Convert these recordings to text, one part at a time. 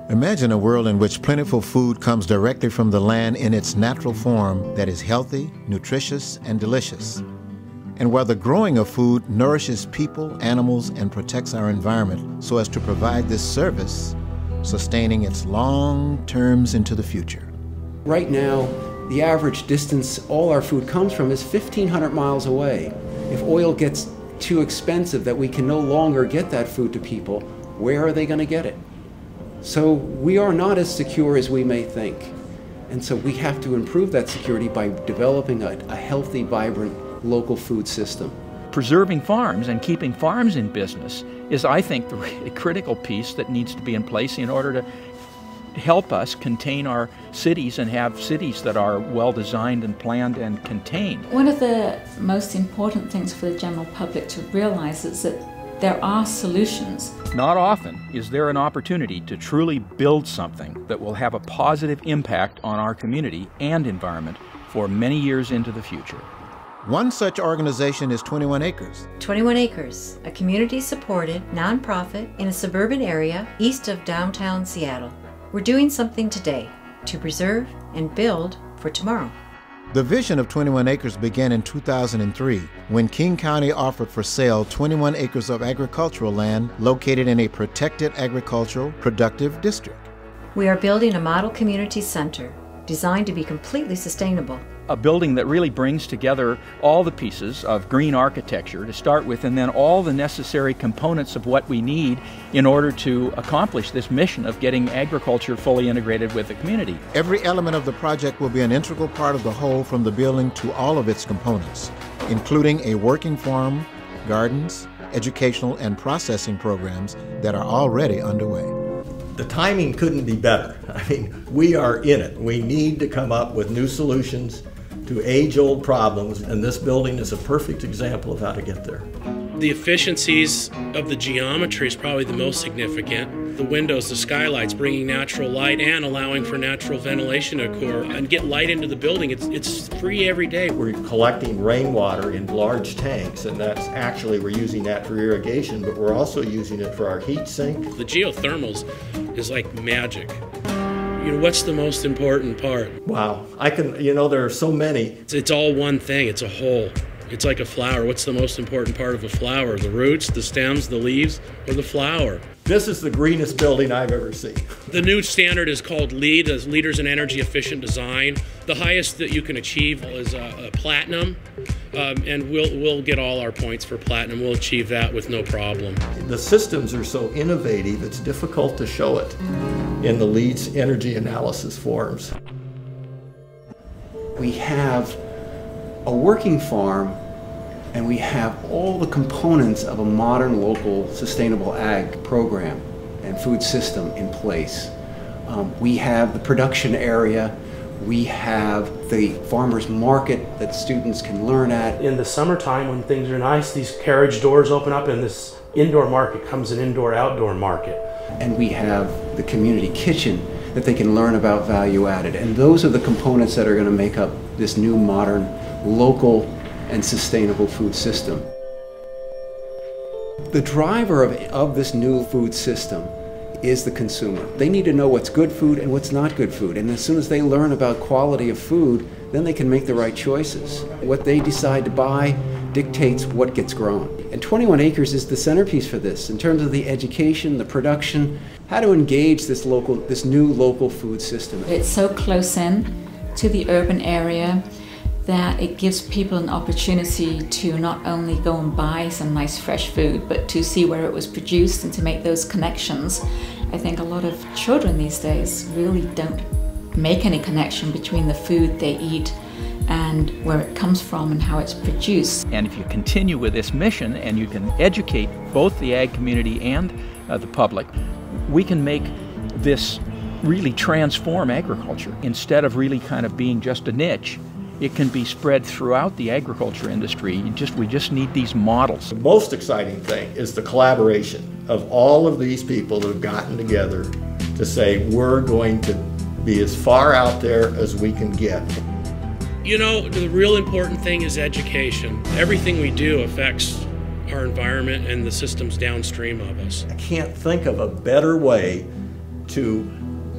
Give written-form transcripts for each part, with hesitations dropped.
Imagine a world in which plentiful food comes directly from the land in its natural form that is healthy, nutritious, and delicious, and where the growing of food nourishes people, animals, and protects our environment so as to provide this service, sustaining its long terms into the future. Right now, the average distance all our food comes from is 1,500 miles away. If oil gets too expensive that we can no longer get that food to people, where are they going to get it? So we are not as secure as we may think. And so we have to improve that security by developing a healthy, vibrant local food system. Preserving farms and keeping farms in business is, I think, the really critical piece that needs to be in place in order to help us contain our cities and have cities that are well designed and planned and contained. One of the most important things for the general public to realize is that there are solutions. Not often is there an opportunity to truly build something that will have a positive impact on our community and environment for many years into the future. One such organization is 21 Acres. 21 Acres, a community-supported nonprofit in a suburban area east of downtown Seattle. We're doing something today to preserve and build for tomorrow. The vision of 21 Acres began in 2003 when King County offered for sale 21 acres of agricultural land located in a protected agricultural productive district. We are building a model community center designed to be completely sustainable. A building that really brings together all the pieces of green architecture to start with, and then all the necessary components of what we need in order to accomplish this mission of getting agriculture fully integrated with the community. Every element of the project will be an integral part of the whole, from the building to all of its components, including a working farm, gardens, educational and processing programs that are already underway. The timing couldn't be better. I mean, we are in it. We need to come up with new solutions to age-old problems, and this building is a perfect example of how to get there. The efficiencies of the geometry is probably the most significant. The windows, the skylights, bringing natural light and allowing for natural ventilation to occur and get light into the building. It's free every day. We're collecting rainwater in large tanks, and that's actually, we're using that for irrigation, but we're also using it for our heat sink. The geothermals is like magic. You know, what's the most important part? Wow, there are so many. It's all one thing, it's a whole. It's like a flower. What's the most important part of a flower? The roots, the stems, the leaves, or the flower? This is the greenest building I've ever seen. The new standard is called LEED, as Leaders in Energy Efficient Design. The highest that you can achieve is a platinum, and we'll get all our points for platinum. We'll achieve that with no problem. The systems are so innovative, it's difficult to show it in the LEED's energy analysis forms. We have a working farm, and we have all the components of a modern local sustainable ag program and food system in place. We have the production area, we have the farmers market that students can learn at. In the summertime when things are nice, these carriage doors open up and this indoor market comes an indoor-outdoor market. And we have the community kitchen that they can learn about value added. And those are the components that are going to make up this new modern local and sustainable food system. The driver of this new food system is the consumer. They need to know what's good food and what's not good food. And as soon as they learn about quality of food, then they can make the right choices. What they decide to buy dictates what gets grown. And 21 Acres is the centerpiece for this in terms of the education, the production, how to engage this new local food system. It's so close in to the urban area that it gives people an opportunity to not only go and buy some nice fresh food, but to see where it was produced and to make those connections. I think a lot of children these days really don't make any connection between the food they eat and where it comes from and how it's produced. And if you continue with this mission and you can educate both the ag community and the public, we can make this really transform agriculture. Instead of really kind of being just a niche, it can be spread throughout the agriculture industry. We just need these models. The most exciting thing is the collaboration of all of these people that have gotten together to say we're going to be as far out there as we can get. You know, the real important thing is education. Everything we do affects our environment and the systems downstream of us. I can't think of a better way to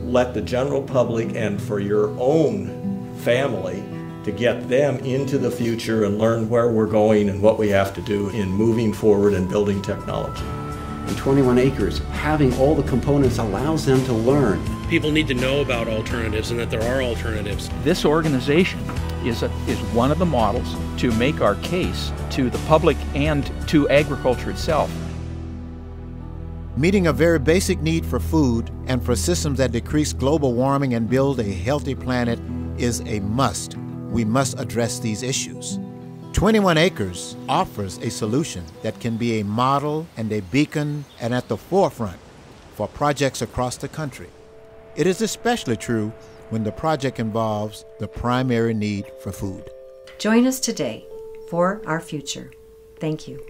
let the general public and for your own family to get them into the future and learn where we're going and what we have to do in moving forward and building technology. In 21 acres, having all the components allows them to learn. People need to know about alternatives and that there are alternatives. This organization is one of the models to make our case to the public and to agriculture itself. Meeting a very basic need for food and for systems that decrease global warming and build a healthy planet is a must. We must address these issues. 21 Acres offers a solution that can be a model and a beacon and at the forefront for projects across the country. It is especially true when the project involves the primary need for food. Join us today for our future. Thank you.